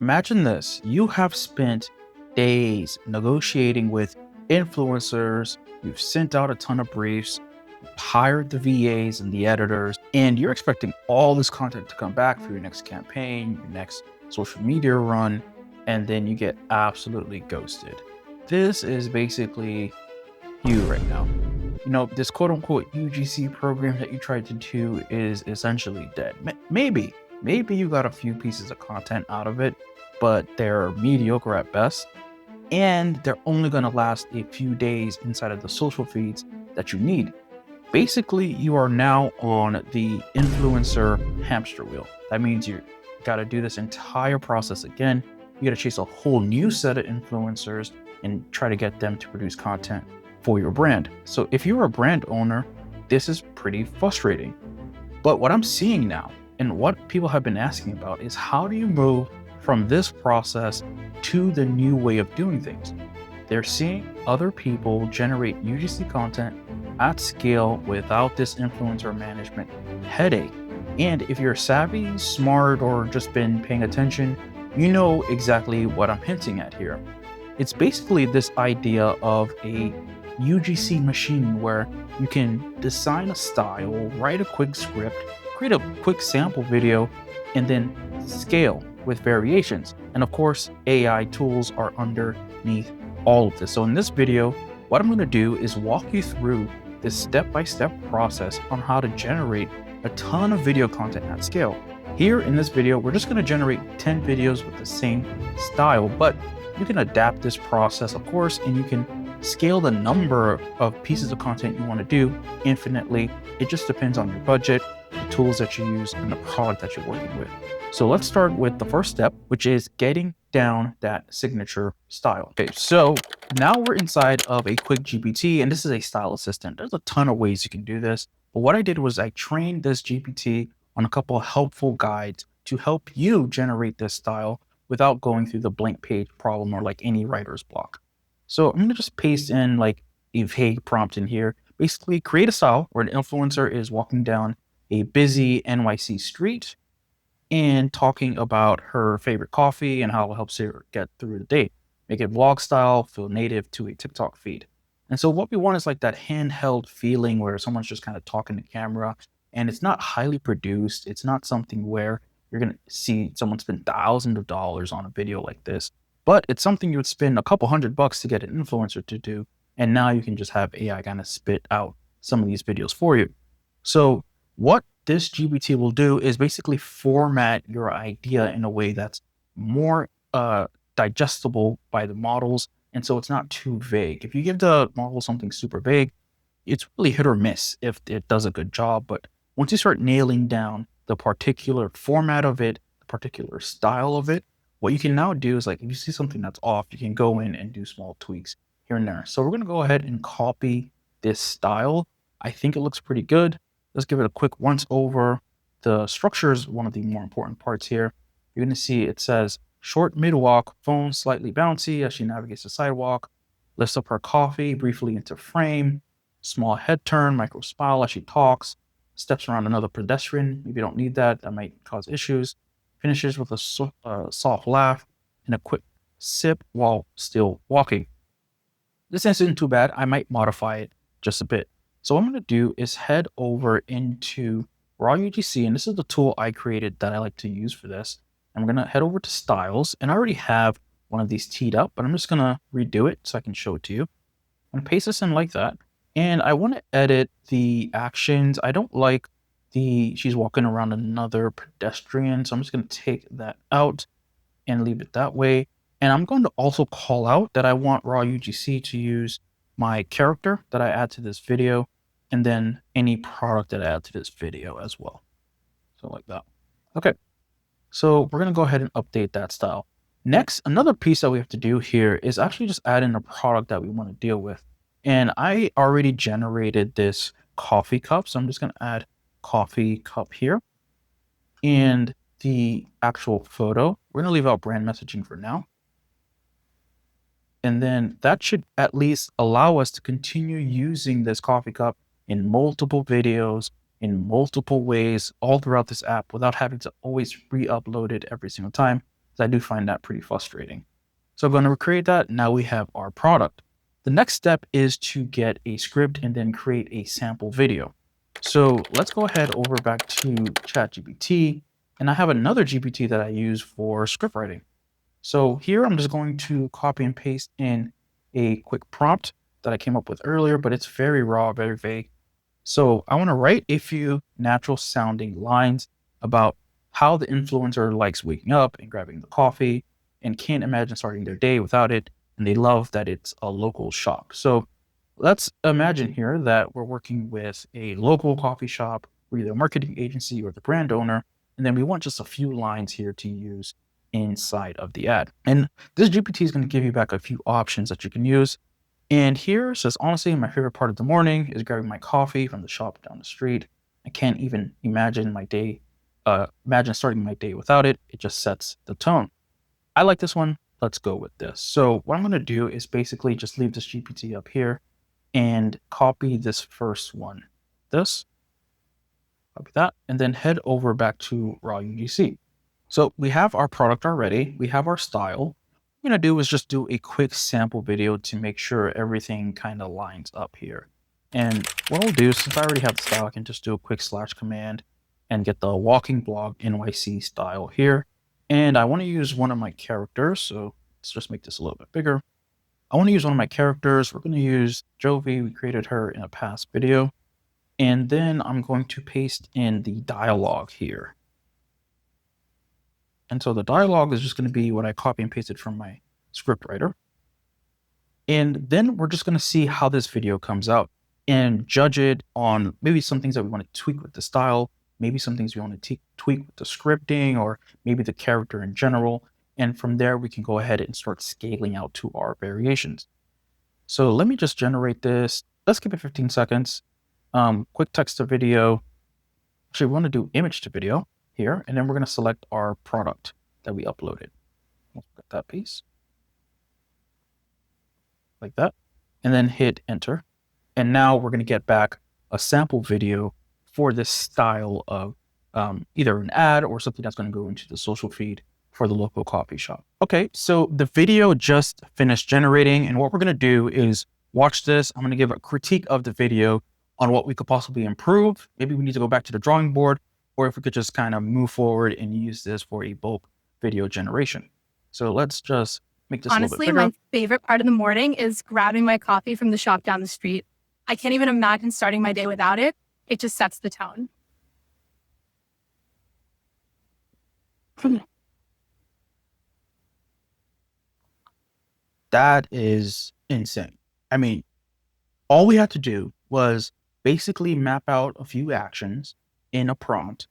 Imagine this. You have spent days negotiating with influencers, you've sent out a ton of briefs, hired the VAs and the editors, and you're expecting all this content to come back for your next campaign, your next social media run, and then you get absolutely ghosted. This is basically you right now. This quote unquote UGC program that you tried to do is essentially dead. Maybe you got a few pieces of content out of it, but they're mediocre at best. And they're only going to last a few days inside of the social feeds that you need. Basically, you are now on the influencer hamster wheel. That means you got to do this entire process again. You got to chase a whole new set of influencers and try to get them to produce content for your brand. So if you're a brand owner, this is pretty frustrating. But what I'm seeing now and what people have been asking about is how do you move from this process to the new way of doing things? They're seeing other people generate UGC content at scale without this influencer management headache. And if you're savvy, smart, or just been paying attention, you know exactly what I'm hinting at here. It's basically this idea of a UGC machine where you can design a style, write a quick script, create a quick sample video, and then scale with variations. And of course, AI tools are underneath all of this. So in this video, what I'm going to do is walk you through this step-by-step process on how to generate a ton of video content at scale. Here in this video, we're just going to generate 10 videos with the same style, but you can adapt this process, of course, and you can scale the number of pieces of content you want to do infinitely. It just depends on your budget, the tools that you use, and the product that you're working with. So let's start with the first step, which is getting down that signature style. Okay, so now we're inside of a quick GPT, and this is a style assistant. There's a ton of ways you can do this, but what I did was I trained this GPT on a couple of helpful guides to help you generate this style without going through the blank page problem or like any writer's block. So I'm going to just paste in like a vague prompt in here. Basically, create a style where an influencer is walking down a busy NYC street and talking about her favorite coffee and how it helps her get through the day. Make it vlog style, feel native to a TikTok feed. And so what we want is like that handheld feeling where someone's just kind of talking to camera, and it's not highly produced. It's not something where you're going to see someone spend thousands of dollars on a video like this, but it's something you would spend a couple $100 to get an influencer to do. And now you can just have AI kind of spit out some of these videos for you. So what this GPT will do is basically format your idea in a way that's more digestible by the models. And so it's not too vague. If you give the model something super vague, it's really hit or miss if it does a good job. But once you start nailing down the particular format of it, the particular style of it, what you can now do is like, if you see something that's off, you can go in and do small tweaks here and there. So we're going to go ahead and copy this style. I think it looks pretty good. Let's give it a quick once over. The structure is one of the more important parts here. You're going to see it says short mid-walk, phone slightly bouncy as she navigates the sidewalk, lifts up her coffee briefly into frame, small head turn, micro smile as she talks, steps around another pedestrian. Maybe you don't need that. That might cause issues. Finishes with a soft laugh and a quick sip while still walking. This isn't too bad. I might modify it just a bit. So what I'm going to do is head over into Raw UGC, and this is the tool I created that I like to use for this. I'm going to head over to styles, and I already have one of these teed up, but I'm just going to redo it so I can show it to you. I'm going to paste this in like that, and I want to edit the actions. I don't like she's walking around another pedestrian, so I'm just going to take that out and leave it that way. And I'm going to also call out that I want Raw UGC to use my character that I add to this video, and then any product that I add to this video as well. So like that. Okay. So we're going to go ahead and update that style. Next, another piece that we have to do here is actually just add in a product that we want to deal with. And I already generated this coffee cup. So I'm just going to add coffee cup here. And the actual photo, we're going to leave out brand messaging for now. And then that should at least allow us to continue using this coffee cup in multiple videos, in multiple ways, all throughout this app without having to always re-upload it every single time. because I do find that pretty frustrating. So I'm going to recreate that. Now we have our product. The next step is to get a script and then create a sample video. So let's go ahead over back to ChatGPT, and I have another GPT that I use for script writing. So here I'm just going to copy and paste in a quick prompt that I came up with earlier, but it's very raw, very vague. So I want to write a few natural sounding lines about how the influencer likes waking up and grabbing the coffee and can't imagine starting their day without it. And they love that it's a local shop. So let's imagine here that we're working with a local coffee shop, we're either a marketing agency or the brand owner. And then we want just a few lines here to use inside of the ad. And this GPT is going to give you back a few options that you can use. And here it says, honestly, my favorite part of the morning is grabbing my coffee from the shop down the street. I can't even imagine imagine starting my day without it. It just sets the tone. I like this one. Let's go with this. So what I'm going to do is basically just leave this GPT up here and copy this first one. Copy that, and then head over back to raw UGC. So we have our product already. We have our style. What I'm going to do is just do a quick sample video to make sure everything kind of lines up here. And what I'll do, since I already have the style, I can just do a quick slash command and get the walking blog NYC style here. And I want to use one of my characters. So let's just make this a little bit bigger. I want to use one of my characters. We're going to use Jovi. We created her in a past video. And then I'm going to paste in the dialogue here. And so the dialogue is just going to be what I copy and pasted from my script writer. And then we're just going to see how this video comes out and judge it on maybe some things that we want to tweak with the style, maybe some things we want to tweak with the scripting, or maybe the character in general. And from there, we can go ahead and start scaling out to our variations. So let me just generate this. Let's give it 15 seconds. Quick text to video. Actually, we want to do image to video here, and then we're going to select our product that we uploaded. Let's get that piece like that, and then hit enter. And now we're going to get back a sample video for this style of either an ad or something that's going to go into the social feed for the local coffee shop. Okay, so the video just finished generating, and what we're going to do is watch this. I'm going to give a critique of the video on what we could possibly improve. Maybe we need to go back to the drawing board, or if we could just kind of move forward and use this for a bulk video generation. So let's just make this a little bit bigger. Honestly, my favorite part of the morning is grabbing my coffee from the shop down the street. I can't even imagine starting my day without it. It just sets the tone. That is insane. I mean, all we had to do was basically map out a few actions in a prompt,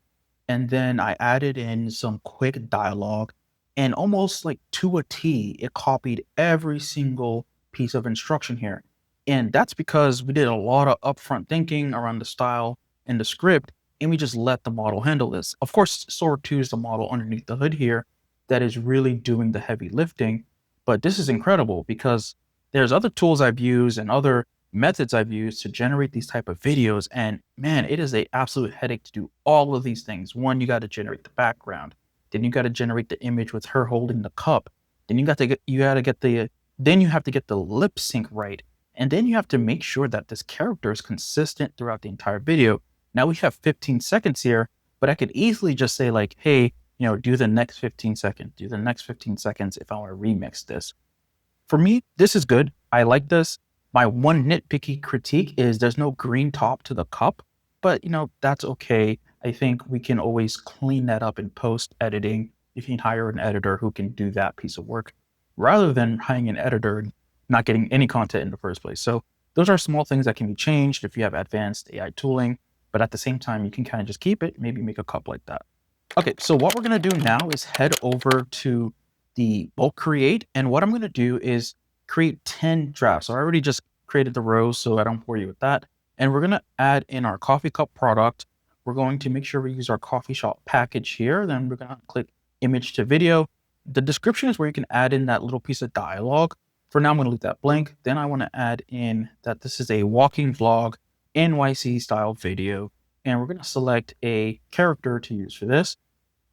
and then I added in some quick dialogue, and almost like to a T, it copied every single piece of instruction here. And that's because we did a lot of upfront thinking around the style and the script, and we just let the model handle this. Of course, Sora 2 is the model underneath the hood here that is really doing the heavy lifting, but this is incredible because there's other tools I've used and other methods I've used to generate these type of videos. And man, it is an absolute headache to do all of these things. One, you got to generate the background. Then you got to generate the image with her holding the cup. Then you have to get the lip sync right. And then you have to make sure that this character is consistent throughout the entire video. Now we have 15 seconds here, but I could easily just say like, hey, do the next 15 seconds, do the next 15 seconds if I want to remix this. For me, this is good. I like this. My one nitpicky critique is there's no green top to the cup, but that's okay. I think we can always clean that up in post editing. You can hire an editor who can do that piece of work rather than hiring an editor and not getting any content in the first place. So those are small things that can be changed if you have advanced AI tooling, but at the same time, you can kind of just keep it, maybe make a cup like that. Okay, so what we're going to do now is head over to the bulk create. And what I'm going to do is create 10 drafts. So I already just created the rows, so I don't bore you with that. And we're going to add in our coffee cup product. We're going to make sure we use our coffee shop package here. Then we're going to click image to video. The description is where you can add in that little piece of dialogue. For now, I'm going to leave that blank. Then I want to add in that this is a walking vlog NYC style video. And we're going to select a character to use for this.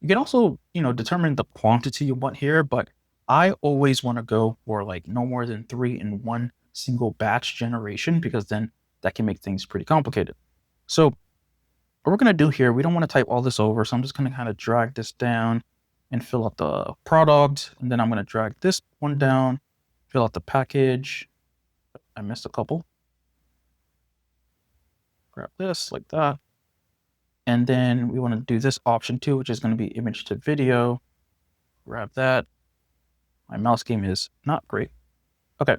You can also, determine the quantity you want here, but I always want to go for like no more than 3 in one single batch generation because then that can make things pretty complicated. So what we're going to do here, we don't want to type all this over. So I'm just going to kind of drag this down and fill out the product. And then I'm going to drag this one down, fill out the package. I missed a couple. Grab this like that. And then we want to do this option too, which is going to be image to video. Grab that. My mouse game is not great. Okay.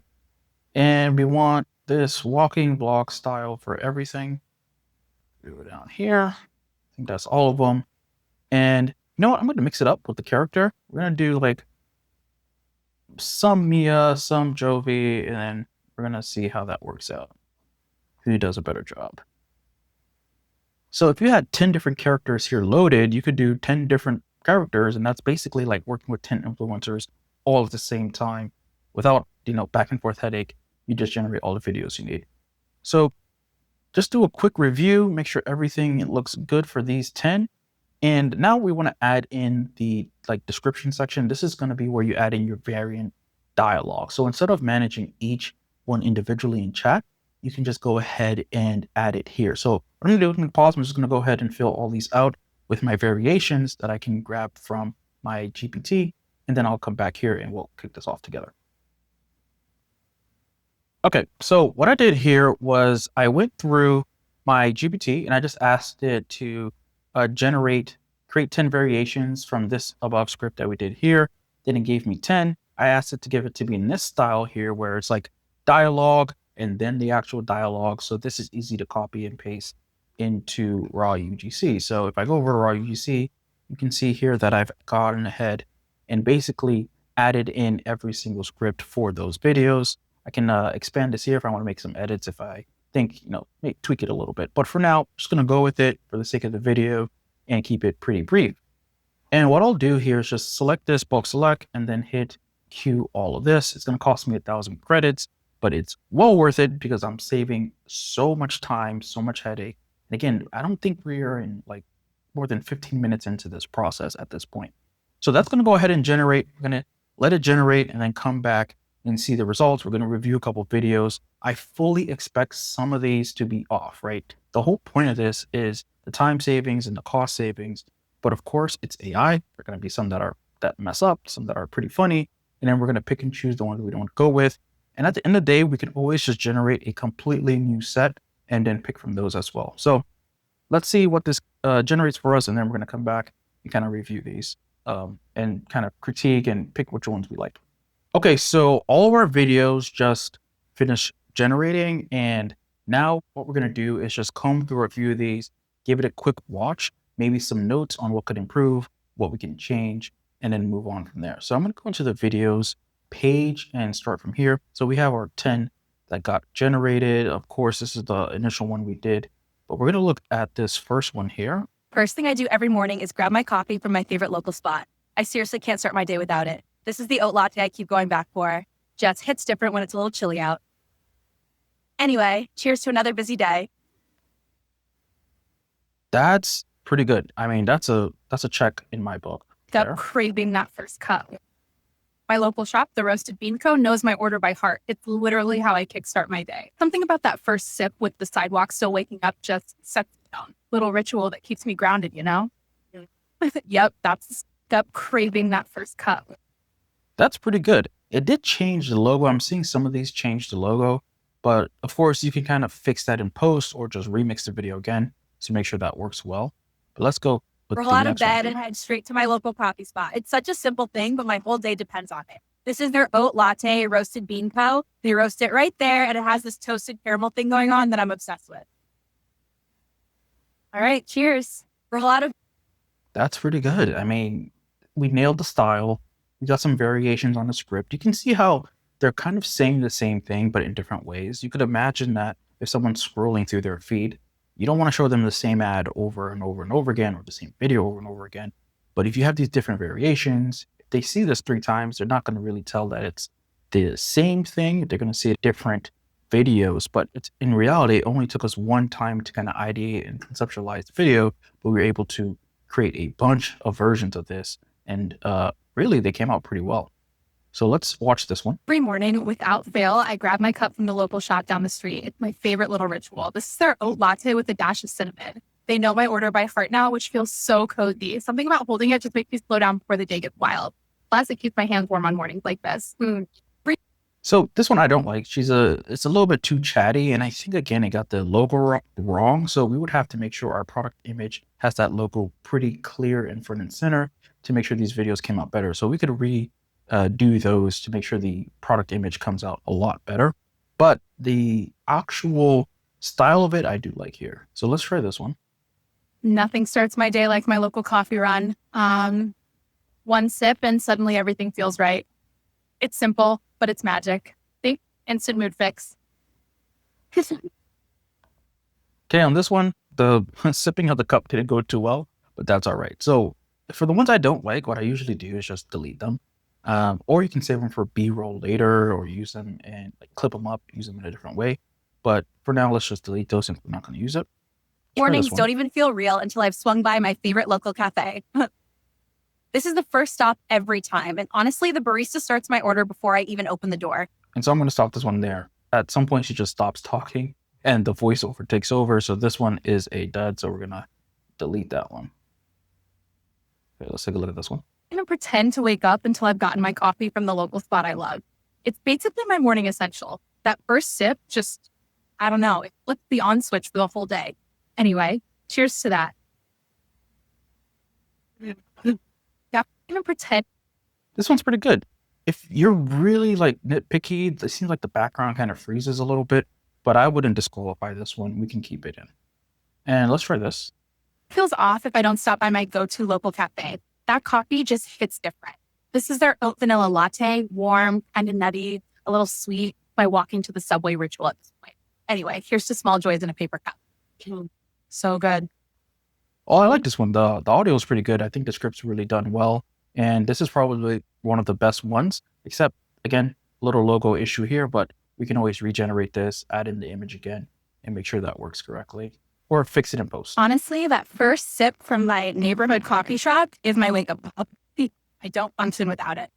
And we want this walking block style for everything. Go down here. I think that's all of them. And you know what? I'm going to mix it up with the character. We're going to do like some Mia, some Jovi, and then we're going to see how that works out. Who does a better job? So if you had 10 different characters here loaded, you could do 10 different characters, and that's basically like working with 10 influencers all at the same time without, back and forth headache. You just generate all the videos you need. So just do a quick review, make sure everything looks good for these 10. And now we want to add in the description section. This is going to be where you add in your variant dialogue. So instead of managing each one individually in chat, you can just go ahead and add it here. So what I'm going to do is I'm going to pause. I'm just going to go ahead and fill all these out with my variations that I can grab from my GPT. And then I'll come back here and we'll kick this off together. Okay, so what I did here was I went through my GPT and I just asked it to create 10 variations from this above script that we did here. Then it gave me 10. I asked it to give it to be in this style here where it's like dialogue and then the actual dialogue. So this is easy to copy and paste into raw UGC. So if I go over to raw UGC, you can see here that I've gotten ahead and basically added in every single script for those videos. I can expand this here if I want to make some edits if I think, maybe tweak it a little bit. But for now, I'm just going to go with it for the sake of the video and keep it pretty brief. And what I'll do here is just select this, bulk select, and then hit queue all of this. It's going to cost me 1,000 credits, but it's well worth it because I'm saving so much time, so much headache. And again, I don't think we are in like more than 15 minutes into this process at this point. So that's going to go ahead and generate. We're going to let it generate and then come back and see the results. We're going to review a couple of videos. I fully expect some of these to be off, right? The whole point of this is the time savings and the cost savings. But of course, it's AI. There are going to be some that mess up, some that are pretty funny. And then we're going to pick and choose the ones we don't go with. And at the end of the day, we can always just generate a completely new set and then pick from those as well. So let's see what this generates for us. And then we're going to come back and kind of review these and kind of critique and pick which ones we like. Okay, so all of our videos just finished generating, and now what we're going to do is just comb through a few of these, give it a quick watch, maybe some notes on what could improve, what we can change, and then move on from there. So I'm going to go into the videos page and start from here. So we have our 10 that got generated. Of course, this is the initial one we did, but we're going to look at this first one here. First thing I do every morning is grab my coffee from my favorite local spot. I seriously can't start my day without it. This is the oat latte I keep going back for. Just hits different when it's a little chilly out. Anyway, cheers to another busy day. That's pretty good. I mean, that's a check in my book. Up craving that first cup. My local shop, the Roasted Bean Co., knows my order by heart. It's literally how I kickstart my day. Something about that first sip with the sidewalk still waking up just sets it down. Little ritual that keeps me grounded, Yep, that's up craving that first cup. That's pretty good. It did change the logo. I'm seeing some of these change the logo, but of course you can kind of fix that in post or just remix the video again to make sure that works well. But let's go with Roll the out of next one. bed and head straight to my local coffee spot. It's such a simple thing, but my whole day depends on it. This is their oat latte, Roasted Bean Co. They roast it right there, and it has this toasted caramel thing going on that I'm obsessed with. All right, cheers. Roll out of. That's pretty good. I mean, we nailed the style. We got some variations on the script. You can see how they're kind of saying the same thing, but in different ways. You could imagine that if someone's scrolling through their feed, you don't want to show them the same ad over and over and over again, or the same video over and over again. But if you have these different variations, if they see this 3 times, they're not going to really tell that it's the same thing. They're going to see different videos, but it's in reality, it only took us one time to kind of ideate and conceptualize the video, but we were able to create a bunch of versions of this, and really they came out pretty well. So let's watch this one. Every morning, without fail, I grab my cup from the local shop down the street. It's my favorite little ritual. This is their oat latte with a dash of cinnamon. They know my order by heart now, which feels so cozy. Something about holding it just makes me slow down before the day gets wild. Plus, it keeps my hands warm on mornings like this. So this one I don't like. It's a little bit too chatty, and I think again it got the logo wrong. So we would have to make sure our product image has that logo pretty clear in front and center to make sure these videos came out better. So we could do those to make sure the product image comes out a lot better. But the actual style of it I do like here. So let's try this one. Nothing starts my day like my local coffee run. One sip and suddenly everything feels right. It's simple, but it's magic. Think instant mood fix. Okay, on this one, the sipping of the cup didn't go too well, but that's all right. So for the ones I don't like, what I usually do is just delete them. Or you can save them for B-roll later, or use them and like clip them up, use them in a different way. But for now, let's just delete those since we're not going to use it. Mornings don't even feel real until I've swung by my favorite local cafe. This is the first stop every time. And honestly, the barista starts my order before I even open the door. And so I'm going to stop this one there. At some point, she just stops talking and the voiceover takes over. So this one is a dud. So we're going to delete that one. Okay, let's take a look at this one. I'm going to pretend to wake up until I've gotten my coffee from the local spot I love. It's basically my morning essential. That first sip just, I don't know, it flips the on switch for the whole day. Anyway, cheers to that. Yeah, I'm going to pretend. This one's pretty good. If you're really like nitpicky, it seems like the background kind of freezes a little bit, but I wouldn't disqualify this one. We can keep it in. And let's try this. Feels off if I don't stop by my go-to local cafe. That coffee just hits different. This is their oat vanilla latte, warm, kind of nutty, a little sweet, my walking to the subway ritual at this point. Anyway, here's to small joys in a paper cup. So good. Oh, I like this one. The audio is pretty good. I think the script's really done well. And this is probably one of the best ones, except, again, little logo issue here, but we can always regenerate this, add in the image again, and make sure that works correctly. Or fix it in post. Honestly, that first sip from my neighborhood coffee shop is my wake-up call. I don't function without it.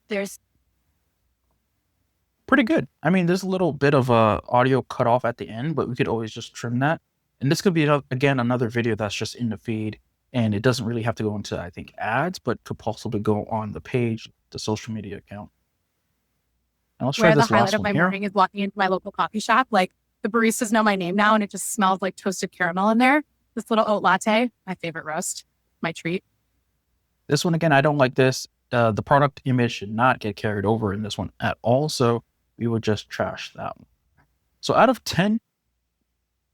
There's Pretty good. I mean, there's a little bit of audio cut off at the end, but we could always just trim that. And this could be, again, another video that's just in the feed. And it doesn't really have to go into, I think, ads, but could possibly go on the page, the social media account. And let's try this last one here. Where the highlight of my morning is walking into my local coffee shop. Like, the baristas know my name now, and it just smells like toasted caramel in there. This little oat latte, my favorite roast, my treat. This one, again, I don't like this. The product image should not get carried over in this one at all. So we would just trash that one. So out of 10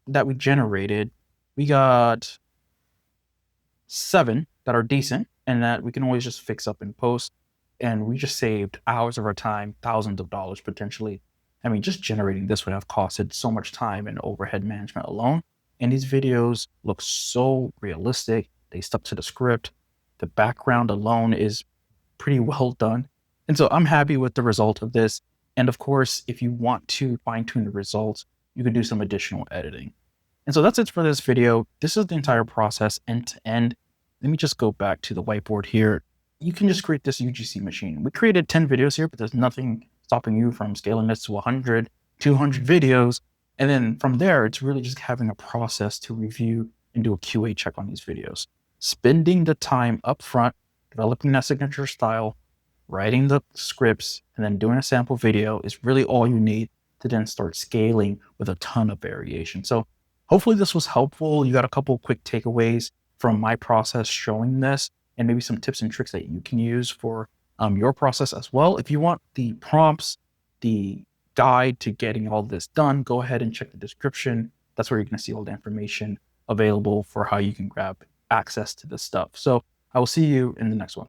that we generated, we got 7 that are decent and that we can always just fix up in post. And we just saved hours of our time, thousands of dollars potentially. I mean, just generating this would have costed so much time and overhead management alone. And these videos look so realistic. They stuck to the script. The background alone is pretty well done. And so I'm happy with the result of this. And of course, if you want to fine tune the results, you can do some additional editing. And so that's it for this video. This is the entire process end to end. Let me just go back to the whiteboard here. You can just create this UGC machine. We created 10 videos here, but there's nothing stopping you from scaling this to 100, 200 videos. And then from there, it's really just having a process to review and do a QA check on these videos. Spending the time up front, developing that signature style, writing the scripts, and then doing a sample video is really all you need to then start scaling with a ton of variation. So hopefully this was helpful. You got a couple quick takeaways from my process showing this, and maybe some tips and tricks that you can use for your process as well. If you want the prompts, the guide to getting all this done, go ahead and check the description. That's where you're going to see all the information available for how you can grab access to this stuff. So I will see you in the next one.